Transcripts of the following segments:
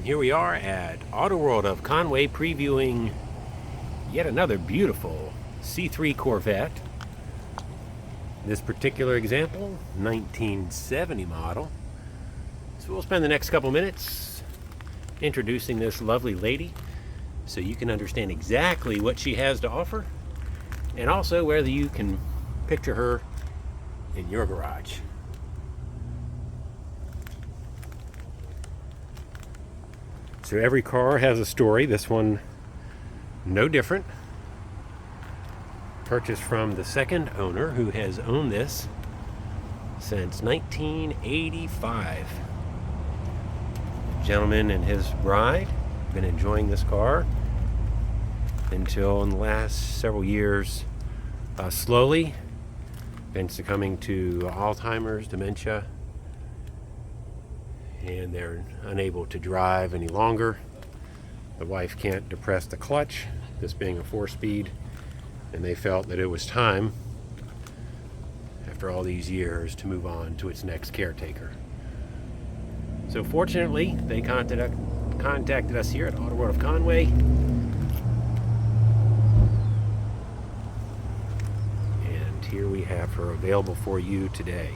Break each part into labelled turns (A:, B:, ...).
A: Here we are at AutoWorld of Conway previewing yet another beautiful C3 Corvette. This particular example, 1970 model. So we'll spend the next couple minutes introducing this lovely lady so you can understand exactly what she has to offer and also whether you can picture her in your garage. So every car has a story. This one, no different. Purchased from the second owner who has owned this since 1985. The gentleman and his bride have been enjoying this car until in the last several years, slowly been succumbing to Alzheimer's, dementia, and they're unable to drive any longer. The wife can't depress the clutch, this being a 4-speed, and they felt that it was time, after all these years, to move on to its next caretaker. So fortunately, they contacted us here at AutoWorld of Conway, and here we have her available for you today.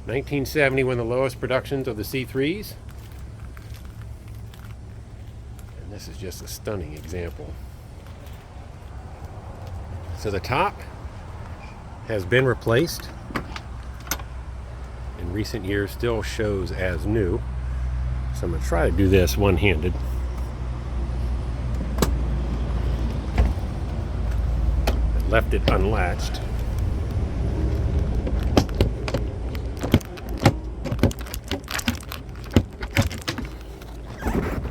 A: 1970, one of the lowest productions of the C3s. And this is just a stunning example. So the top has been replaced. In recent years, still shows as new. So I'm going to try to do this one-handed. I left it unlatched.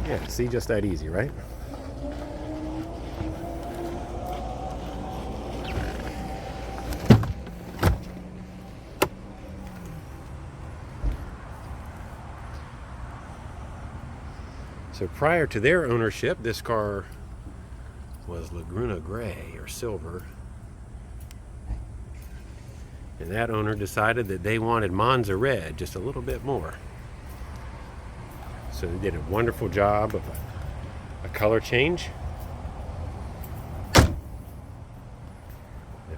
A: Yeah, see, just that easy, right? So prior to their ownership, this car was Laguna Gray or silver. And that owner decided that they wanted Monza red just a little bit more. So they did a wonderful job of a color change. The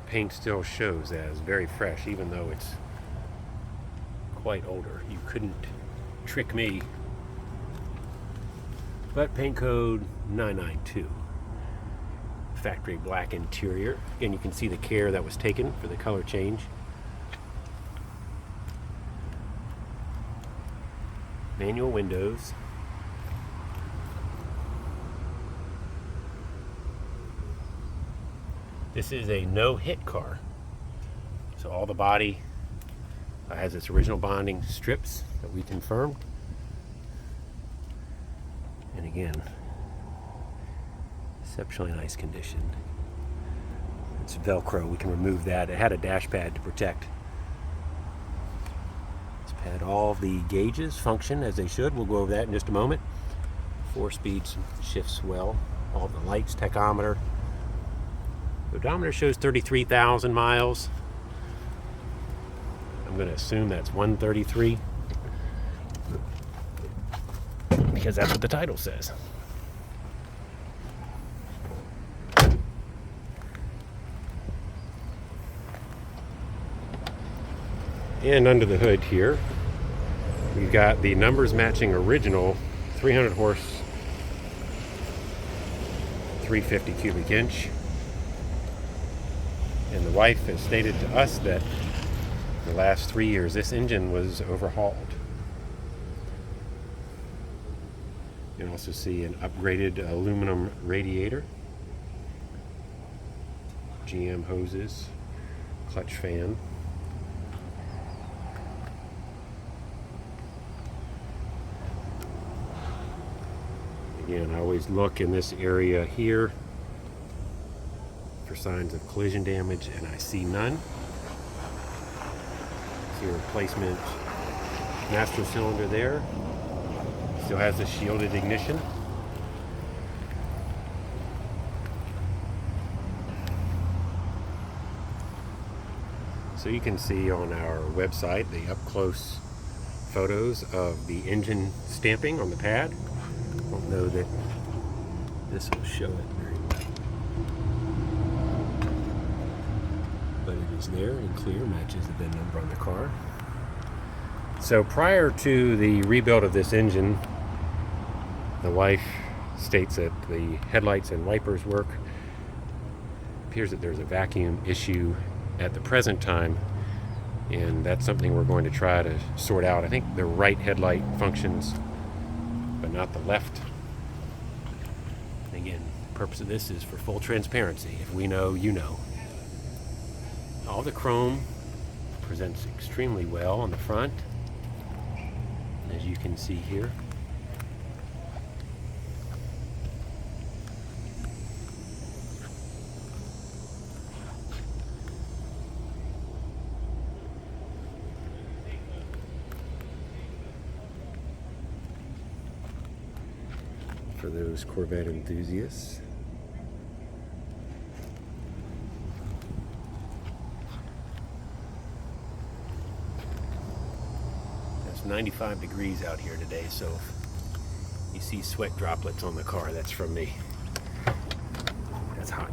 A: paint still shows as very fresh, even though it's quite older. You couldn't trick me. But paint code 992. Factory black interior. Again, you can see the care that was taken for the color change. Manual windows. This is a no-hit car. So all the body has its original bonding strips that we confirmed. And again, exceptionally nice condition. It's Velcro, we can remove that. It had a dash pad to protect. Had all the gauges function as they should. We'll go over that in just a moment. 4 speeds shifts well. All the lights, tachometer. The odometer shows 33,000 miles. I'm going to assume that's 133 because that's what the title says. And under the hood here, we've got the numbers matching original 300 horse, 350 cubic inch. And the wife has stated to us that the last 3 years this engine was overhauled. You can also see an upgraded aluminum radiator, GM hoses, clutch fan. Again, I always look in this area here for signs of collision damage, and I see none. See a replacement master cylinder there. Still has the shielded ignition. So you can see on our website the up-close photos of the engine stamping on the pad. I don't know that this will show it very well, but it is there and clear, matches the VIN number on the car. So prior to the rebuild of this engine, the wife states that the headlights and wipers work. It appears that there's a vacuum issue at the present time, and that's something we're going to try to sort out. I think the right headlight functions, but not the left. Again, the purpose of this is for full transparency. If we know, you know. All the chrome presents extremely well on the front, as you can see here. For those Corvette enthusiasts. It's 95 degrees out here today, so if you see sweat droplets on the car, that's from me. That's hot.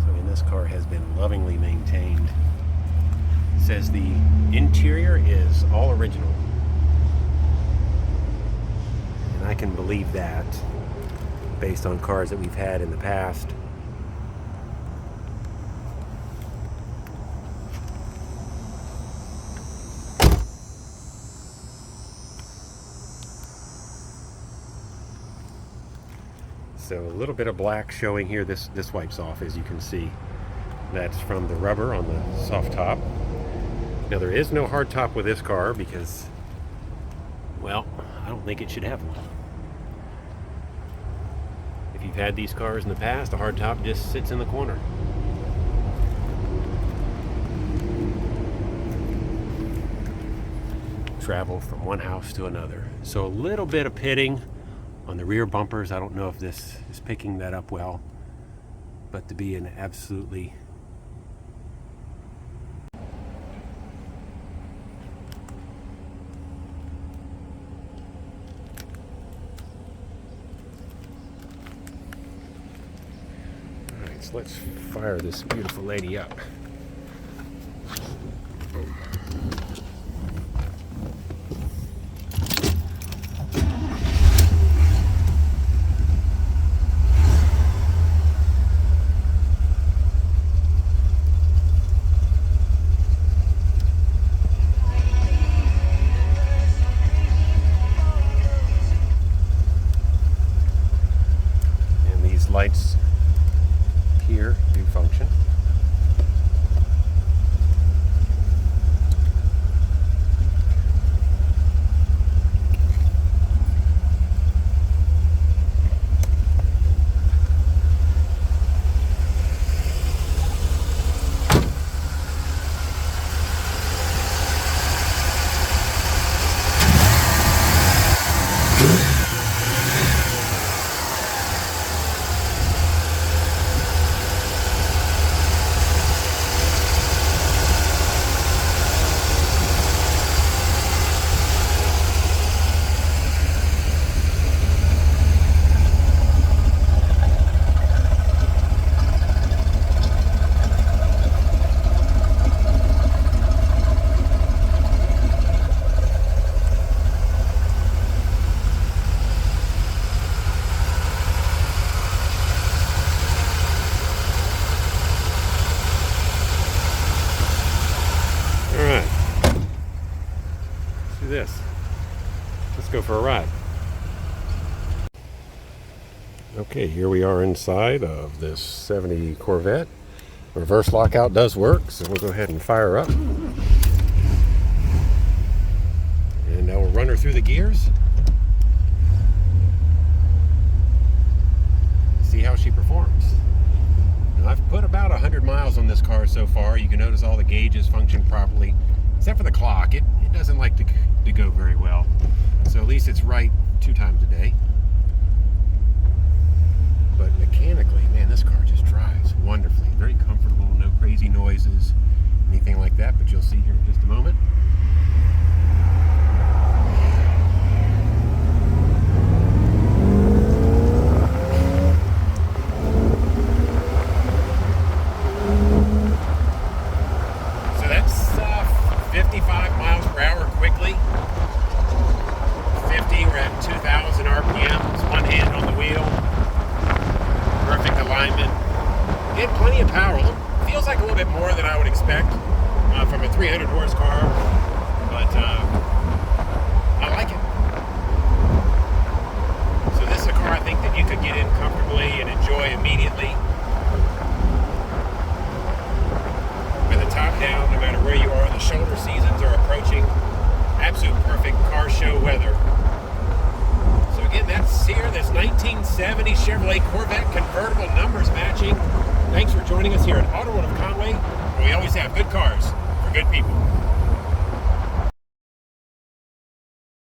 A: So again, this car has been lovingly maintained. It says the interior is all original, and I can believe that based on cars that we've had in the past. So a little bit of black showing here. This wipes off, as you can see. That's from the rubber on the soft top. Now there is no hard top with this car because, well, I don't think it should have one. If you've had these cars in the past, a hard top just sits in the corner. Travel from one house to another. So a little bit of pitting on the rear bumpers. I don't know if this is picking that up well, but to be an absolutely Alright, so let's fire this beautiful lady up. Lights here do function. This. Let's go for a ride. Okay, here we are inside of this 70 Corvette. Reverse lockout does work, so we'll go ahead and fire up. And now we'll run her through the gears. See how she performs. Now, I've put about 100 miles on this car so far. You can notice all the gauges function properly, except for the clock. It doesn't like to go very well. So at least it's right 2 times a day. But mechanically, man, this car just drives wonderfully. Very comfortable, no crazy noises.
B: power. Feels like a little bit more than I would expect from a 300 horsepower, but I like it. So this is a car I think that you could get in comfortably and enjoy immediately. With the top down, no matter where you are, the shoulder seasons are approaching. Absolute perfect car show weather. So again, that's here, this 1970 Chevrolet Corvette convertible, numbers matching. Thanks for joining us here at AutoWorld of Conway, where we always have good cars for good people.